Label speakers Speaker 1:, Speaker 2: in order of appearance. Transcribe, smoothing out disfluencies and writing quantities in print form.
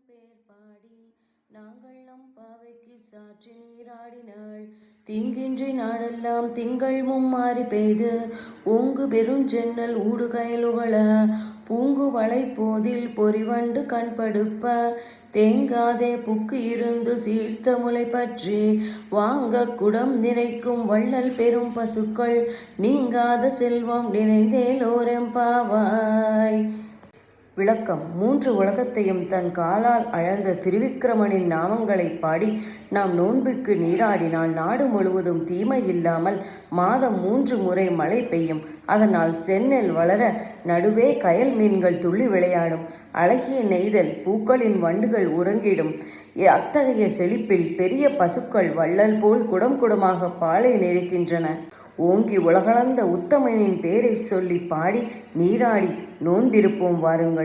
Speaker 1: பேர் பாடி நாங்கள் நம் பாவைக்கு சாற்றி நீராடினாள். தீங்கின்றி நாடெல்லாம் திங்கள் மும்மாறி பெய்து ஓங்கு பெருஞ்சென்னல் ஊடுகயலுகள பூங்கு வளை போதில் பொறிவண்டு கண்படுப்ப தேங்காதே புக்கு இருந்து சீர்த்த முளை பற்றி வாங்க குடம் நிறைக்கும் வள்ளல் பெரும் பசுக்கள் நீங்காத செல்வம் நிறைந்தேலோரெம்பாவாய். விளக்கம். மூன்று உலகத்தையும் தன் காலால் அளந்த திருவிக்கிரமனின் நாமங்களை பாடி நாம் நோன்பிற்கு நீராடினால் நாடு முழுவதும் தீமை இல்லாமல் மாதம் 3 முறை மழை பெய்யும். அதனால் செந்நெல் வளர நடுவே கயல் மீன்கள் துள்ளி விளையாடும். அழகிய நெய்தல் பூக்களின் வண்டுகள் உறங்கிடும். அத்தகைய செழிப்பில் பெரிய பசுக்கள் வள்ளல் போல் குடம் குடமாக பாலை நிறைக்கின்றன. ஓங்கி உலகளந்த உத்தமனின் பேரை சொல்லி பாடி நீராடி நோன்பிருப்போம் வாருங்கள்.